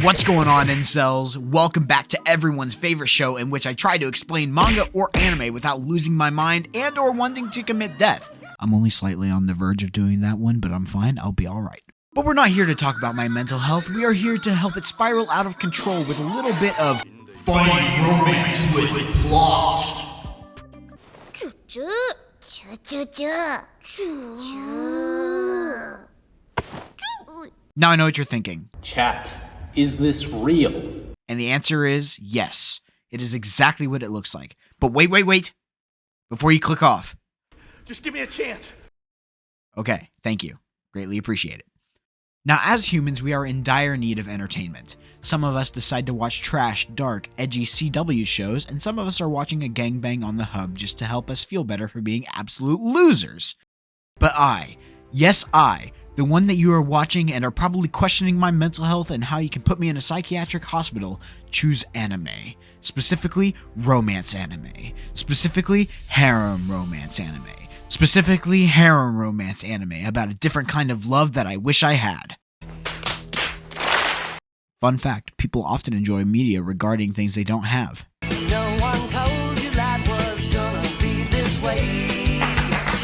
What's going on, incels? Welcome back to everyone's favorite show in which I try to explain manga or anime without losing my mind and or wanting to commit death. I'm only slightly on the verge of doing that one, but I'm fine. I'll be alright. But we're not here to talk about my mental health. We are here to help it spiral out of control with a little bit of funny romance with plot. Now I know what you're thinking. Chat, is this real? And the answer is yes. It is exactly what it looks like. But wait. Before you click off. Just give me a chance. Okay, thank you. Greatly appreciate it. Now, as humans, we are in dire need of entertainment. Some of us decide to watch trash, dark, edgy CW shows, and some of us are watching a gangbang on the hub just to help us feel better for being absolute losers. But I, yes I, the one that you are watching and are probably questioning my mental health and how you can put me in a psychiatric hospital, choose anime. Specifically, romance anime. Specifically, harem romance anime. Specifically, harem romance anime about a different kind of love that I wish I had. Fun fact, people often enjoy media regarding things they don't have. No one told you life was gonna be this way.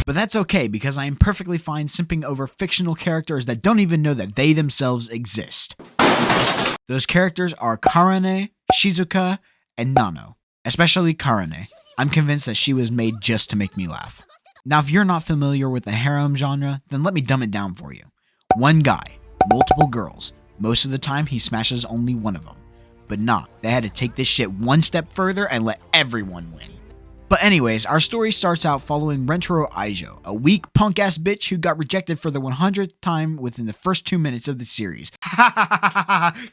But that's okay, because I am perfectly fine simping over fictional characters that don't even know that they themselves exist. Those characters are Karane, Shizuka, and Nano. Especially Karane. I'm convinced that she was made just to make me laugh. Now, if you're not familiar with the harem genre, then let me dumb it down for you. One guy, multiple girls. Most of the time, he smashes only one of them. But nah, they had to take this shit one step further and let everyone win. But anyways, our story starts out following Rentaro Aijo, a weak punk-ass bitch who got rejected for the 100th time within the first 2 minutes of the series.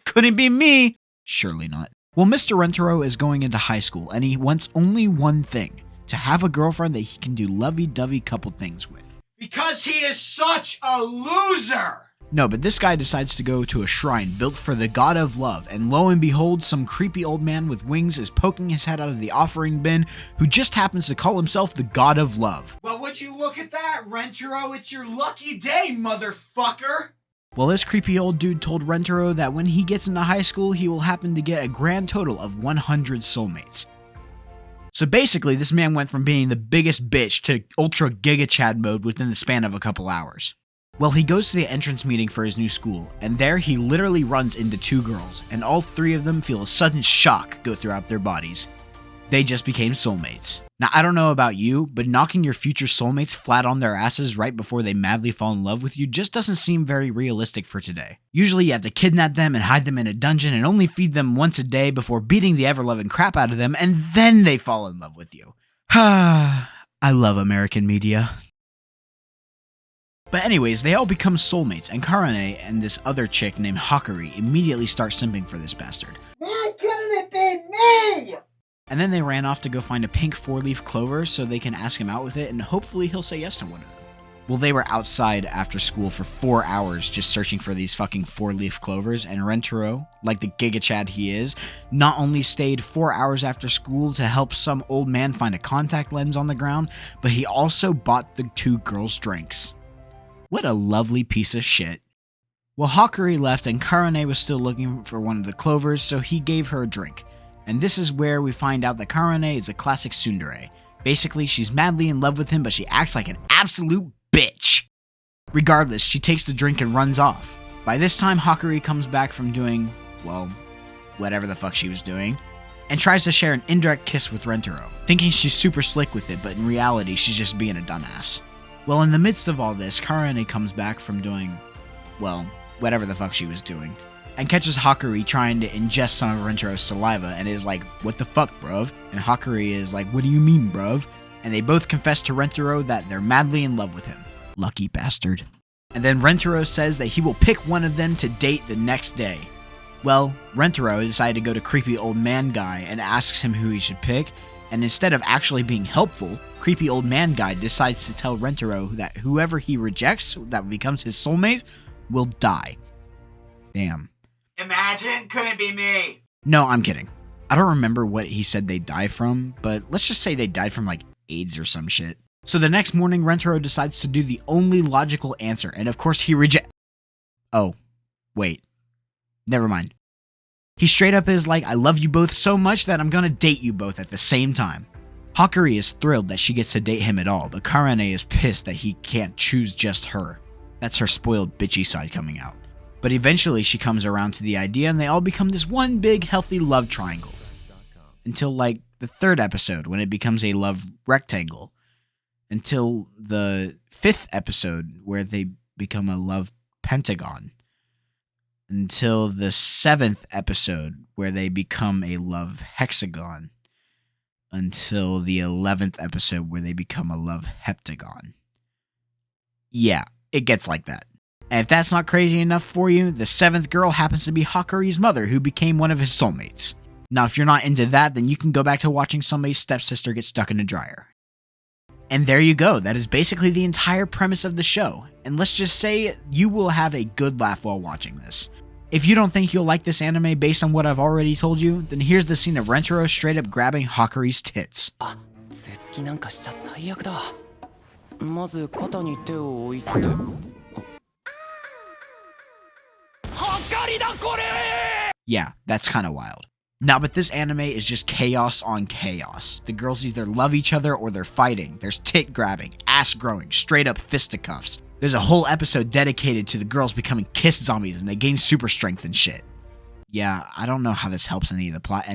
Couldn't be me! Surely not. Well, Mr. Rentaro is going into high school, and he wants only one thing. To have a girlfriend that he can do lovey-dovey couple things with. Because he is such a loser! No, but this guy decides to go to a shrine built for the god of love, and lo and behold, some creepy old man with wings is poking his head out of the offering bin, who just happens to call himself the god of love. Well, would you look at that, Rentaro? It's your lucky day, motherfucker! Well, this creepy old dude told Rentaro that when he gets into high school, he will happen to get a grand total of 100 soulmates. So basically, this man went from being the biggest bitch to ultra giga chad mode within the span of a couple hours. Well, he goes to the entrance meeting for his new school, and there he literally runs into two girls, and all three of them feel a sudden shock go throughout their bodies. They just became soulmates. Now, I don't know about you, but knocking your future soulmates flat on their asses right before they madly fall in love with you just doesn't seem very realistic for today. Usually you have to kidnap them and hide them in a dungeon and only feed them once a day before beating the ever-loving crap out of them, and then they fall in love with you. I love American media. But anyways, they all become soulmates, and Karane and this other chick named Hakari immediately start simping for this bastard. Why couldn't it be me? And then they ran off to go find a pink 4-leaf clover so they can ask him out with it, and hopefully he'll say yes to one of them. Well, they were outside after school for 4 hours just searching for these fucking 4-leaf clovers, and Rentaro, like the giga chad he is, not only stayed 4 hours after school to help some old man find a contact lens on the ground, but he also bought the two girls drinks. What a lovely piece of shit. Well, Hakari left and Karane was still looking for one of the clovers, so he gave her a drink. And this is where we find out that Karane is a classic tsundere. Basically, she's madly in love with him, but she acts like an absolute bitch. Regardless, she takes the drink and runs off. By this time, Hakari comes back from doing, well, whatever the fuck she was doing, and tries to share an indirect kiss with Rentaro, thinking she's super slick with it, but in reality, she's just being a dumbass. Well, in the midst of all this, Karane comes back from doing, well, whatever the fuck she was doing, and catches Hakari trying to ingest some of Rentaro's saliva and is like, what the fuck, bruv? And Hakari is like, what do you mean, bruv? And they both confess to Rentaro that they're madly in love with him. Lucky bastard. And then Rentaro says that he will pick one of them to date the next day. Well, Rentaro decided to go to creepy old man guy and asks him who he should pick, and instead of actually being helpful, creepy old man guy decides to tell Rentaro that whoever he rejects that becomes his soulmate will die. Damn. Imagine, couldn't be me. No, I'm kidding. I don't remember what he said they die from, but let's just say they died from like AIDS or some shit. So the next morning, Rentaro decides to do the only logical answer, and of course he Oh, wait. Never mind. He straight up is like, I love you both so much that I'm gonna date you both at the same time. Hakari is thrilled that she gets to date him at all, but Karane is pissed that he can't choose just her. That's her spoiled bitchy side coming out. But eventually she comes around to the idea and they all become this one big healthy love triangle. Until like the 3rd episode when it becomes a love rectangle. Until the 5th episode where they become a love pentagon. Until the 7th episode where they become a love hexagon. Until the 11th episode where they become a love heptagon. Yeah, it gets like that. And if that's not crazy enough for you, the 7th girl happens to be Hakari's mother, who became one of his soulmates. Now, if you're not into that, then you can go back to watching somebody's stepsister get stuck in a dryer. And there you go. That is basically the entire premise of the show. And let's just say you will have a good laugh while watching this. If you don't think you'll like this anime based on what I've already told you, then here's the scene of Rentaro straight up grabbing Hakari's tits. 頭突きなんかしちゃ最悪だ。まず肩に手を置いて。Yeah, that's kind of wild. Now, but this anime is just chaos on chaos. The girls either love each other or they're fighting. There's tit grabbing, ass growing, straight up fisticuffs. There's a whole episode dedicated to the girls becoming kiss zombies and they gain super strength and shit. Yeah, I don't know how this helps any of the plot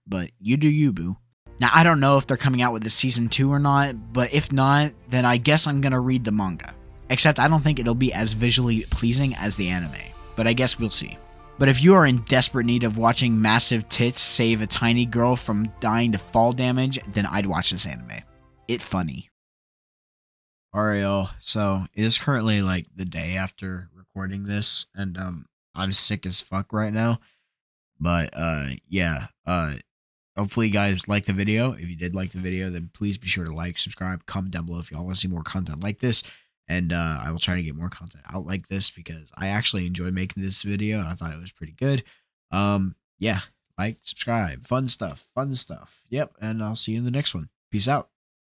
but you do you, boo. Now, I don't know if they're coming out with the season 2 or not, but if not, then I guess I'm gonna read the manga. Except I don't think it'll be as visually pleasing as the anime, but I guess we'll see. But if you are in desperate need of watching massive tits save a tiny girl from dying to fall damage, then I'd watch this anime. It's funny. Alright, y'all. So, it is currently like the day after recording this, and I'm sick as fuck right now. But yeah, hopefully you guys liked the video. If you did like the video, then please be sure to like, subscribe, comment down below if y'all want to see more content like this. And I will try to get more content out like this because I actually enjoyed making this video and I thought it was pretty good. Yeah, like, subscribe, fun stuff. Yep, and I'll see you in the next one. Peace out.